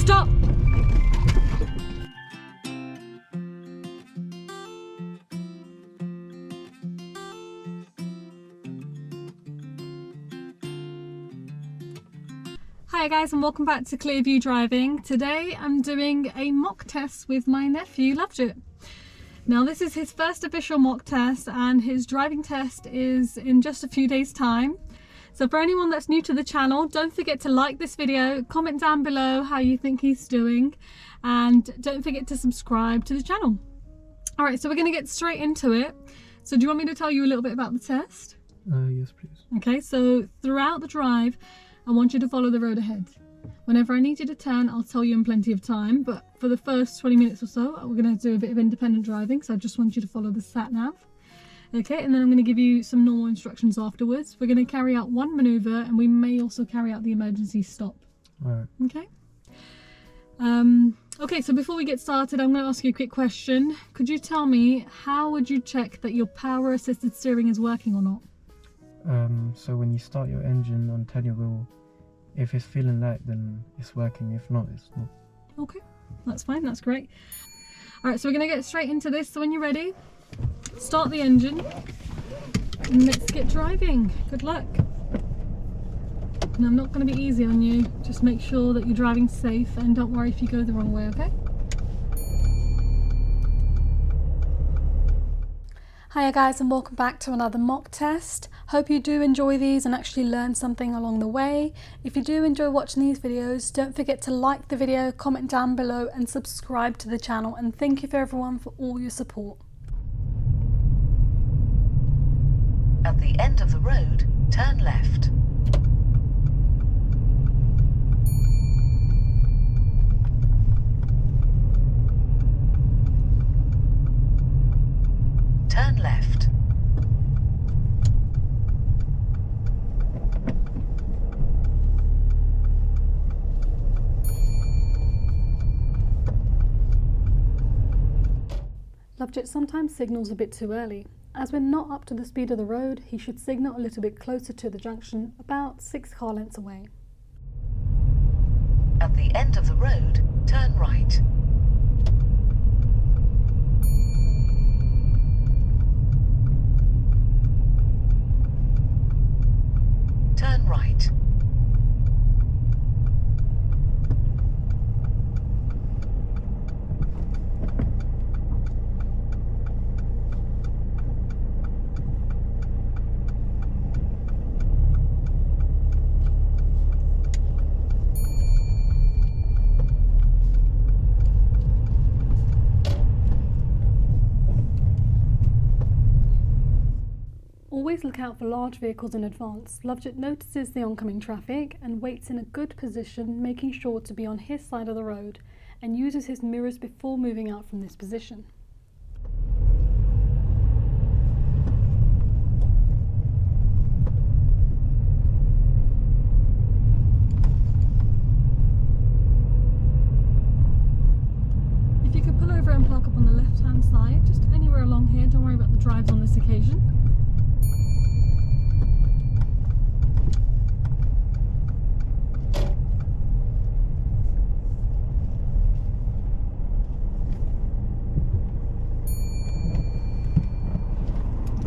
Stop! Hi guys, and welcome back to Clearview Driving. Today I'm doing a mock test with my nephew Lovejit. Now this is his first official mock test and his driving test is in just a few days time. So for anyone that's new to the channel, don't forget to like this video, comment down below how you think he's doing, and don't forget to subscribe to the channel. Alright, so we're going to get straight into it. So do you want me to tell you a little bit about the test? Yes please. Okay, so throughout the drive I want you to follow the road ahead. Whenever I need you to turn, I'll tell you in plenty of time, but for the first 20 minutes or so, we're going to do a bit of independent driving, so I just want you to follow the sat-nav. Okay, and then I'm going to give you some normal instructions afterwards. We're going to carry out one manoeuvre, and we may also carry out the emergency stop. Alright. Okay? Okay, so before we get started, I'm going to ask you a quick question. Could you tell me, how would you check that your power-assisted steering is working or not? So when you start your engine on 10 wheel, if it's feeling light, then it's working. If not, it's not. Okay, that's fine, that's great. Alright, so we're going to get straight into this. So when you're ready, start the engine and let's get driving. Good luck. And I'm not going to be easy on you. Just make sure that you're driving safe and don't worry if you go the wrong way, okay? Hiya guys, and welcome back to another mock test. Hope you do enjoy these and actually learn something along the way. If you do enjoy watching these videos, don't forget to like the video, comment down below and subscribe to the channel, and thank you for everyone for all your support. At the end of the road, turn left. Turn left. Lovejit sometimes signals a bit too early. As we're not up to the speed of the road, he should signal a little bit closer to the junction, about 6 car lengths away. At the end of the road, turn right. Turn right. Always look out for large vehicles in advance. Lovejit notices the oncoming traffic and waits in a good position, making sure to be on his side of the road, and uses his mirrors before moving out from this position. If you could pull over and park up on the left-hand side, just anywhere along here, don't worry about the drives on this occasion.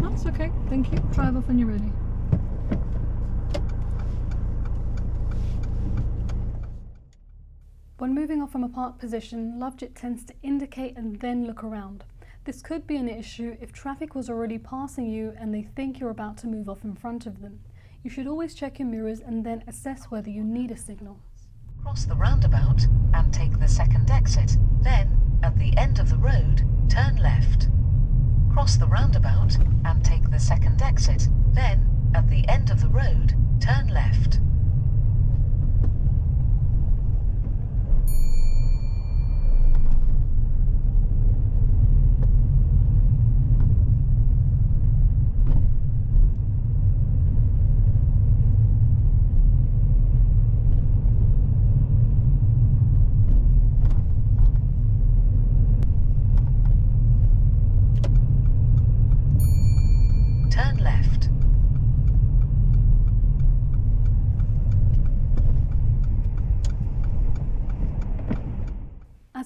That's okay, thank you. Drive off when you're ready. When moving off from a park position, Lovejit tends to indicate and then look around. This could be an issue if traffic was already passing you and they think you're about to move off in front of them. You should always check your mirrors and then assess whether you need a signal. Cross the roundabout and take the second exit. Then, at the end of the road, turn left. Cross the roundabout and take the second exit. Then, at the end of the road, turn left.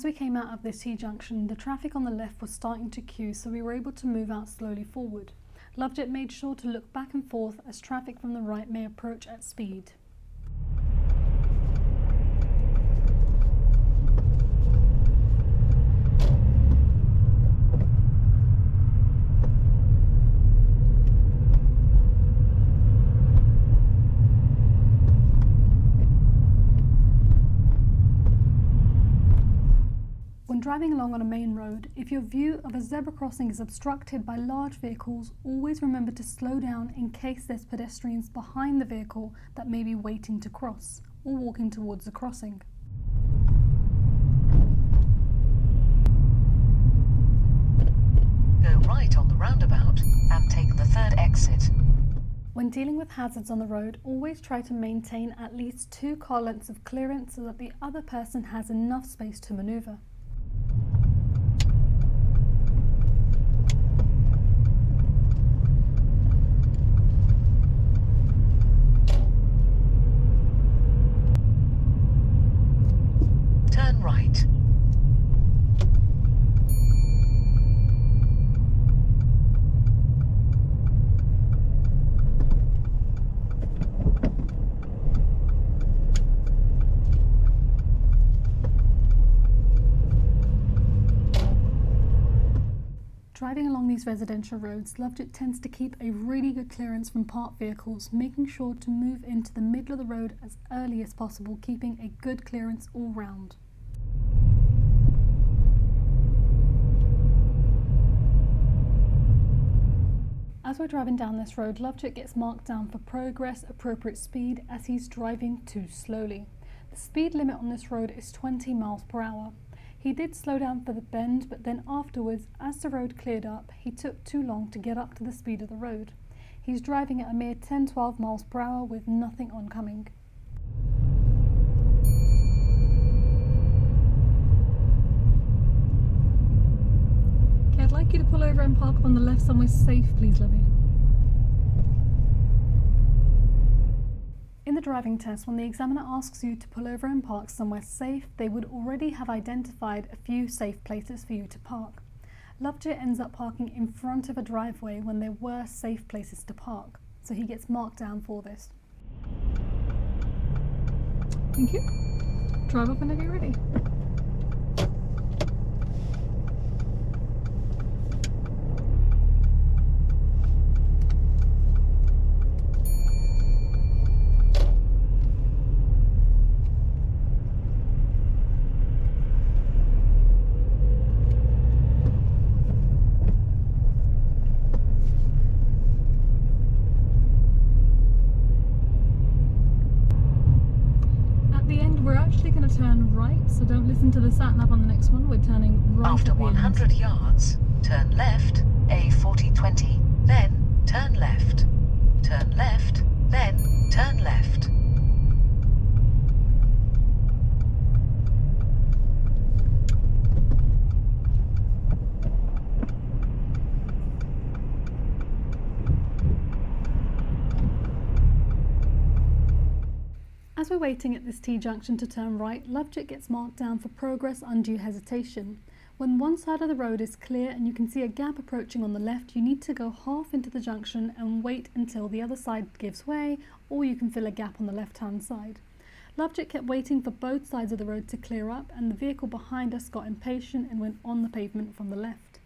As we came out of this T-junction, the traffic on the left was starting to queue, so we were able to move out slowly forward. Lovejit made sure to look back and forth as traffic from the right may approach at speed. When driving along on a main road, if your view of a zebra crossing is obstructed by large vehicles, always remember to slow down in case there's pedestrians behind the vehicle that may be waiting to cross or walking towards the crossing. Go right on the roundabout and take the third exit. When dealing with hazards on the road, always try to maintain at least 2 car lengths of clearance so that the other person has enough space to manoeuvre. Turn right. Driving along these residential roads, Lovejit tends to keep a really good clearance from parked vehicles, making sure to move into the middle of the road as early as possible, keeping a good clearance all round. As we're driving down this road, Lovejit gets marked down for progress, appropriate speed, as he's driving too slowly. The speed limit on this road is 20 miles per hour. He did slow down for the bend, but then afterwards, as the road cleared up, he took too long to get up to the speed of the road. He's driving at a mere 10-12 miles per hour with nothing oncoming. Okay, I'd like you to pull over and park on the left somewhere safe, please, Lovey. In the driving test, when the examiner asks you to pull over and park somewhere safe, they would already have identified a few safe places for you to park. Lovejit ends up parking in front of a driveway when there were safe places to park, so he gets marked down for this. Thank you. Drive up whenever you're ready. Turn right, so don't listen to the sat nav on the next one. We're turning right. After 100 yards, turn left, A4020, then turn left. Turn left, then turn left. As we're waiting at this T-junction to turn right, Lovejit gets marked down for progress undue hesitation. When one side of the road is clear and you can see a gap approaching on the left, you need to go half into the junction and wait until the other side gives way, or you can fill a gap on the left-hand side. Lovejit kept waiting for both sides of the road to clear up, and the vehicle behind us got impatient and went on the pavement from the left.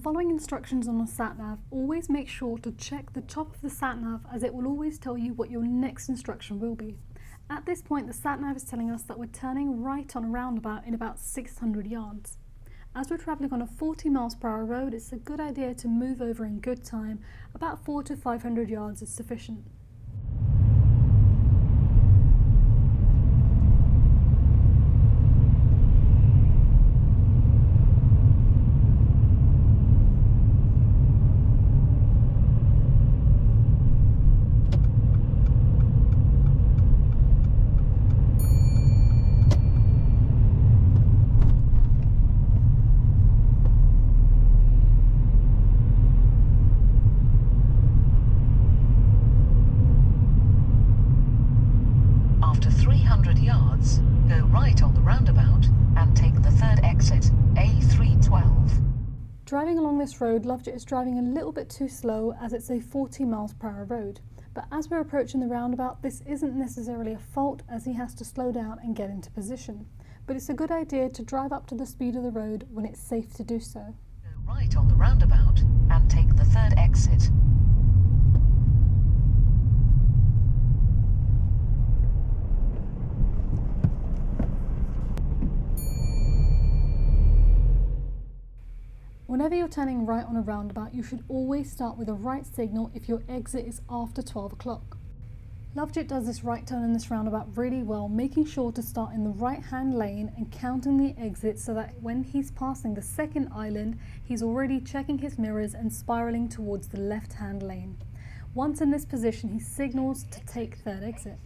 following instructions on the sat-nav, always make sure to check the top of the sat-nav, as it will always tell you what your next instruction will be. At this point, the sat-nav is telling us that we're turning right on a roundabout in about 600 yards. As we're travelling on a 40 miles per hour road, it's a good idea to move over in good time. About 400 to 500 yards is sufficient. Driving along this road, Lovejit is driving a little bit too slow as it's a 40 miles per hour road. But as we're approaching the roundabout, this isn't necessarily a fault, as he has to slow down and get into position. But it's a good idea to drive up to the speed of the road when it's safe to do so. Go right on the roundabout and take the third exit. Whenever you're turning right on a roundabout, you should always start with a right signal if your exit is after 12 o'clock. Lovejit does this right turn in this roundabout really well, making sure to start in the right hand lane and counting the exits so that when he's passing the second island, he's already checking his mirrors and spiralling towards the left hand lane. Once in this position, he signals to take third exit.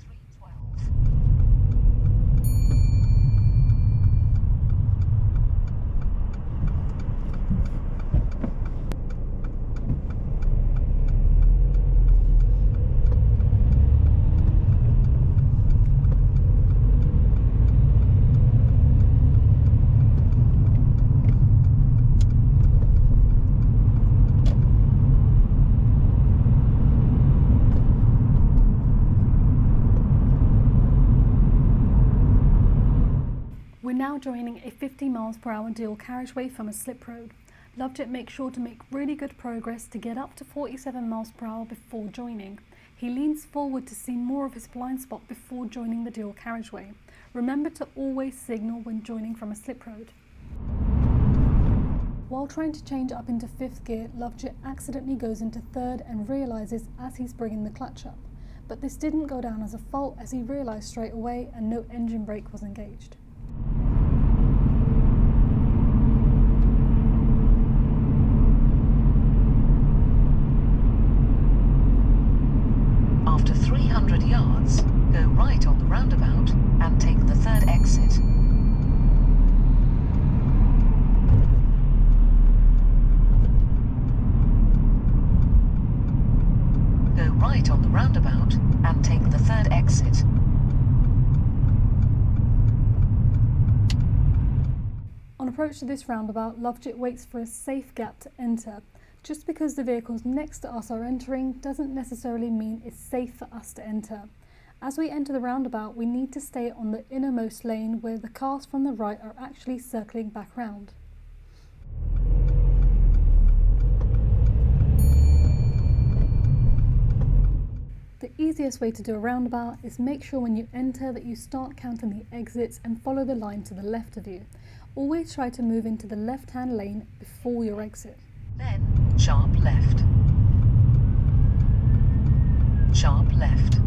We're now joining a 50 miles per hour dual carriageway from a slip road. Lovejit makes sure to make really good progress to get up to 47 miles per hour before joining. He leans forward to see more of his blind spot before joining the dual carriageway. Remember to always signal when joining from a slip road. While trying to change up into fifth gear, Lovejit accidentally goes into third and realises as he's bringing the clutch up. But this didn't go down as a fault, as he realised straight away and no engine brake was engaged. After 300 yards, go right on the roundabout and take the third exit. Go right on the roundabout and take the third exit. On approach to this roundabout, Lovejit waits for a safe gap to enter. Just because the vehicles next to us are entering doesn't necessarily mean it's safe for us to enter. As we enter the roundabout, we need to stay on the innermost lane where the cars from the right are actually circling back round. The easiest way to do a roundabout is make sure when you enter that you start counting the exits and follow the line to the left of you. Always try to move into the left-hand lane before your exit. Then, sharp left. Sharp left.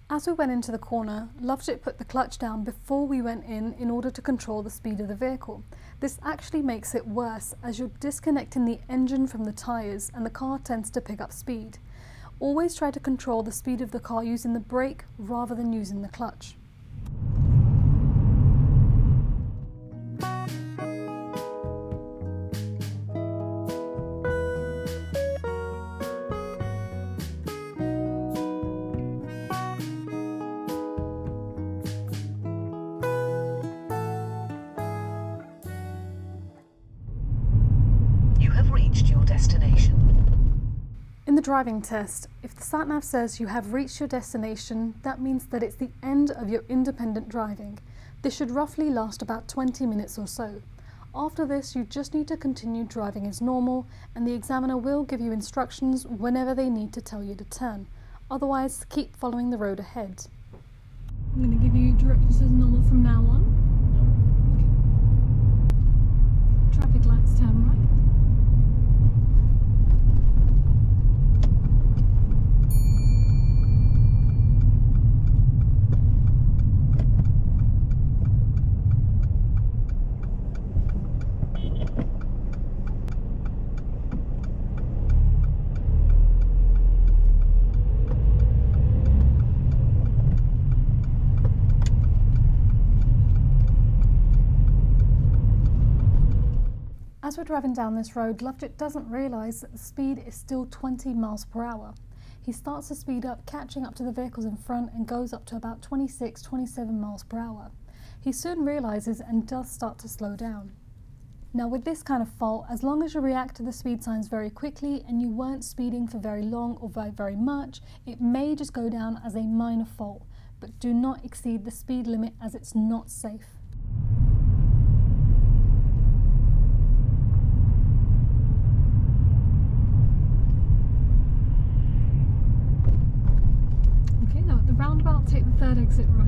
As we went into the corner, Lovejit put the clutch down before we went in order to control the speed of the vehicle. This actually makes it worse, as you're disconnecting the engine from the tyres and the car tends to pick up speed. Always try to control the speed of the car using the brake rather than using the clutch. In the driving test, if the sat-nav says you have reached your destination, that means that it's the end of your independent driving. This should roughly last about 20 minutes or so. After this, you just need to continue driving as normal, and the examiner will give you instructions whenever they need to tell you to turn. Otherwise, keep following the road ahead. I'm going to give you directions as normal from now on. Traffic lights turn right. As we're driving down this road, Lovejit doesn't realise that the speed is still 20 miles per hour. He starts to speed up, catching up to the vehicles in front, and goes up to about 26-27 miles per hour. He soon realises and does start to slow down. Now with this kind of fault, as long as you react to the speed signs very quickly and you weren't speeding for very long or very much, it may just go down as a minor fault, but do not exceed the speed limit as it's not safe. Roundabout, take the third exit right.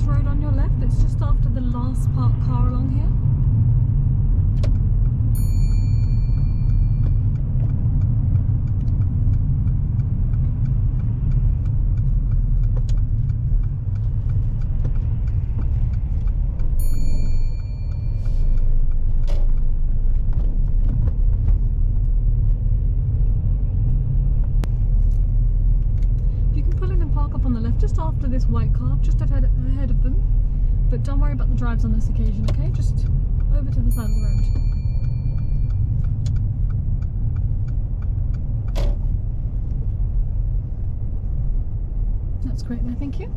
Road on your left, it's just after the last parked car along here. You can pull in and park up on the left just after this white car, just ahead of them. But don't worry about the drives on this occasion, okay? Just over to the side of the road. That's great there, thank you.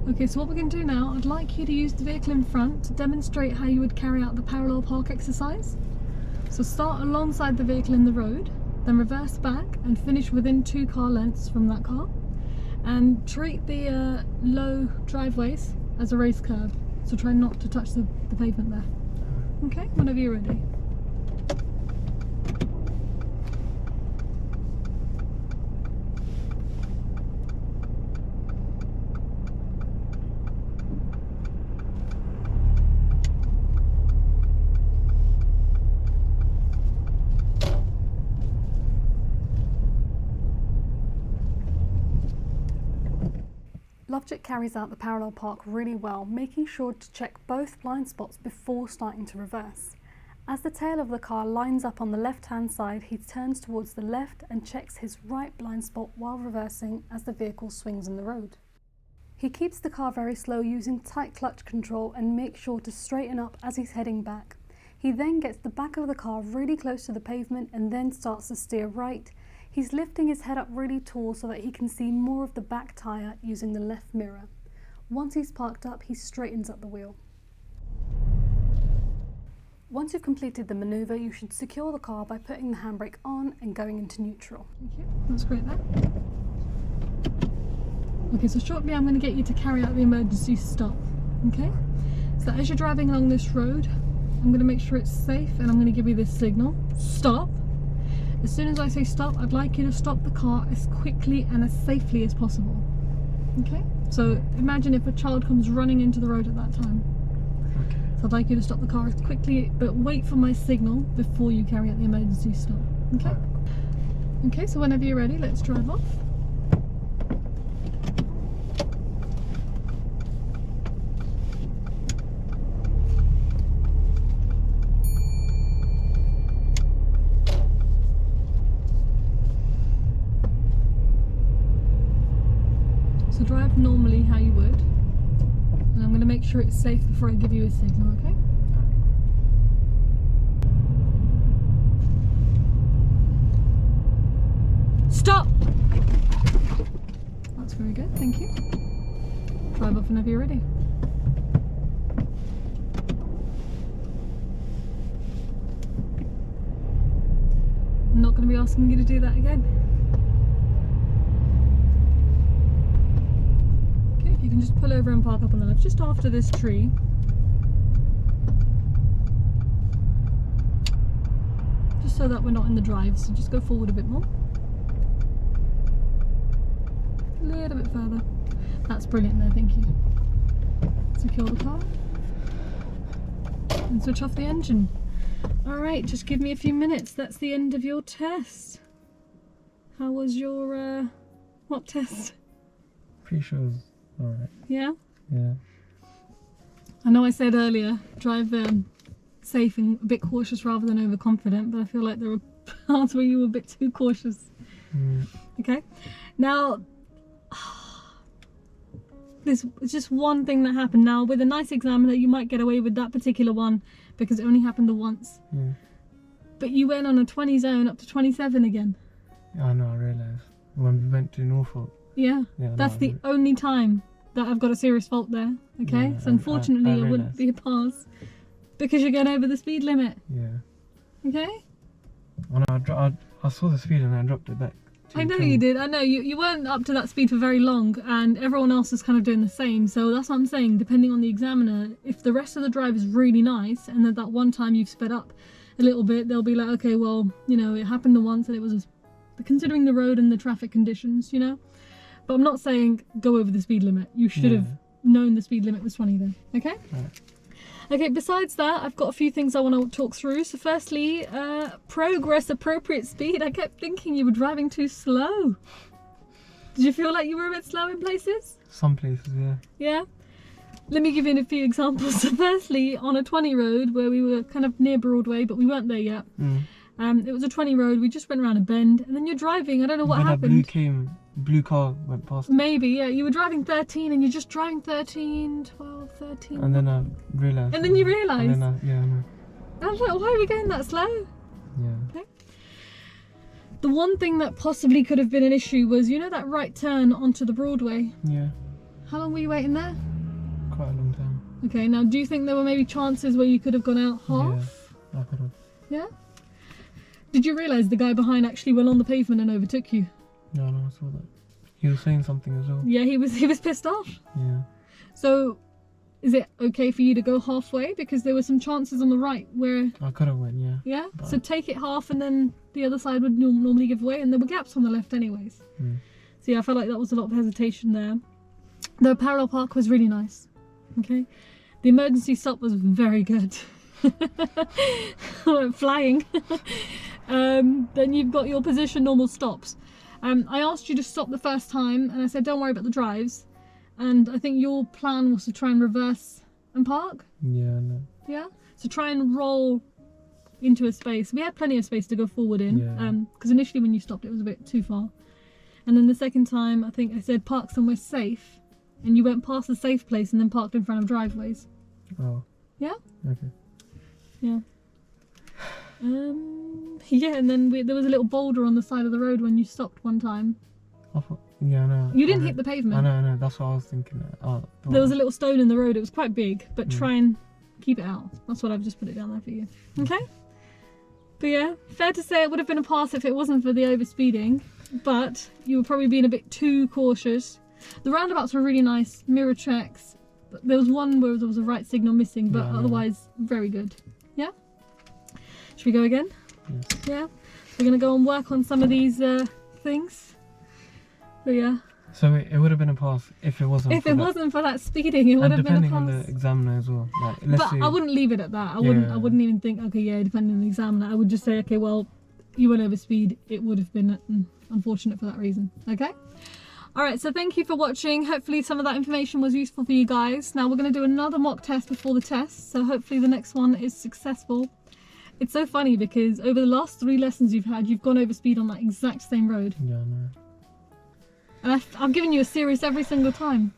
Okay, so what we're going to do now, I'd like you to use the vehicle in front to demonstrate how you would carry out the parallel park exercise. So start alongside the vehicle in the road, then reverse back and finish within 2 car lengths from that car. And treat the low driveways as a raised curb, so try not to touch the pavement there. Okay, whenever you're ready. Lovejit carries out the parallel park really well, making sure to check both blind spots before starting to reverse. As the tail of the car lines up on the left-hand side, he turns towards the left and checks his right blind spot while reversing as the vehicle swings in the road. He keeps the car very slow using tight clutch control and makes sure to straighten up as he's heading back. He then gets the back of the car really close to the pavement and then starts to steer right. He's lifting his head up really tall so that he can see more of the back tyre using the left mirror. Once he's parked up, he straightens up the wheel. Once you've completed the manoeuvre, you should secure the car by putting the handbrake on and going into neutral. Thank you. That's great there. Okay, so shortly I'm going to get you to carry out the emergency stop. Okay? So as you're driving along this road, I'm going to make sure it's safe and I'm going to give you this signal. Stop. As soon as I say stop, I'd like you to stop the car as quickly and as safely as possible. Okay? So imagine if a child comes running into the road at that time. Okay. So I'd like you to stop the car as quickly, but wait for my signal before you carry out the emergency stop. Okay? Okay, so whenever you're ready, let's drive off. So drive normally how you would, and I'm going to make sure it's safe before I give you a signal, okay? Stop! That's very good, thank you. Drive off whenever you're ready. I'm not going to be asking you to do that again. You can just pull over and park up on the left, just after this tree. Just so that we're not in the drive, so just go forward a bit more. A little bit further. That's brilliant there, thank you. Secure the car. And switch off the engine. Alright, just give me a few minutes. That's the end of your test. How was your mock test? Pretty sure it was alright. Yeah? Yeah. I know I said earlier, drive safe and a bit cautious rather than overconfident, but I feel like there were parts where you were a bit too cautious. Okay? Now, this is just one thing that happened. Now, with a nice examiner, you might get away with that particular one because it only happened the once. Yeah. But you went on a 20 zone up to 27 again. I know, I realised. When we went to Norfolk. Yeah, that's the only time that I've got a serious fault there, okay? Yeah, so unfortunately I it wouldn't be a pass because you're going over the speed limit. Yeah. Okay? Oh, no, I saw the speed and I dropped it back. I know you did, I know. You weren't up to that speed for very long and everyone else is kind of doing the same. So that's what I'm saying, depending on the examiner, if the rest of the drive is really nice and then that one time you've sped up a little bit, they'll be like, okay, well, you know, it happened the once and it was considering the road and the traffic conditions, you know? But I'm not saying go over the speed limit. You should have known the speed limit was 20 then, okay? Right. Okay, besides that, I've got a few things I want to talk through. So firstly, progress, appropriate speed. I kept thinking you were driving too slow. Did you feel like you were a bit slow in places? Some places, yeah. Yeah? Let me give you a few examples. So firstly, on a 20 road where we were kind of near Broadway, but we weren't there yet. It was a 20 road, we just went around a bend, and then you're driving, I don't know what happened. Blue car went past. Maybe, yeah, you were driving 13 and you're just driving 13, 12, 13. And then I realised. And then you realised? And then yeah, I know. I was like, why are we going that slow? Yeah. Okay. The one thing that possibly could have been an issue was, you know that right turn onto the Broadway? Yeah. How long were you waiting there? Quite a long time. Okay, now do you think there were maybe chances where you could have gone out half? Yeah, I could have. Yeah? Did you realise the guy behind actually went on the pavement and overtook you? No, I saw that. He was saying something as well. Yeah, he was pissed off. Yeah. So, is it okay for you to go halfway? Because there were some chances on the right where... I could have went, yeah. Yeah? So take it half and then the other side would normally give way, and there were gaps on the left anyways. So yeah, I felt like that was a lot of hesitation there. The parallel park was really nice. Okay? The emergency stop was very good. I went flying. Then you've got your position normal stops. I asked you to stop the first time and I said don't worry about the drives, and I think your plan was to try and reverse and park. Yeah, no. Yeah, so try and roll into a space. We had plenty of space to go forward in, because initially when you stopped it was a bit too far, and then the second time I think I said park somewhere safe and you went past the safe place and then parked in front of driveways. Oh. Yeah? Okay. Yeah. Yeah, and then there was a little boulder on the side of the road when you stopped one time. Yeah, I know. You didn't hit the pavement. I know, that's what I was thinking. There was a little stone in the road, it was quite big, but try and keep it out. That's what I've just put it down there for you. Okay? But yeah, fair to say it would have been a pass if it wasn't for the overspeeding, but you were probably being a bit too cautious. The roundabouts were really nice, mirror checks. There was one where there was a right signal missing, but otherwise very good. Yeah? Should we go again? Yes. Yeah? We're going to go and work on some of these things. But yeah. So it would have been a pass if it wasn't. If it wasn't for that speeding, it would have been a pass. Depending on the examiner as well. Like, let's But say, I wouldn't leave it at that. I wouldn't even think, okay, yeah, depending on the examiner. I would just say, okay, well, you went over speed. It would have been unfortunate for that reason. Okay? Alright, so thank you for watching. Hopefully some of that information was useful for you guys. Now we're going to do another mock test before the test. So hopefully the next one is successful. It's so funny because over the last 3 lessons you've had, you've gone over speed on that exact same road. Yeah, I know. And I've given you a series every single time.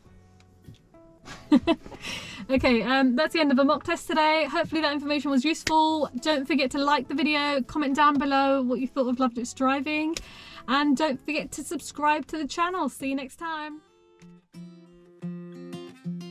Okay, that's the end of the mock test today. Hopefully that information was useful. Don't forget to like the video, comment down below what you thought of Lovejit's driving, and don't forget to subscribe to the channel. See you next time.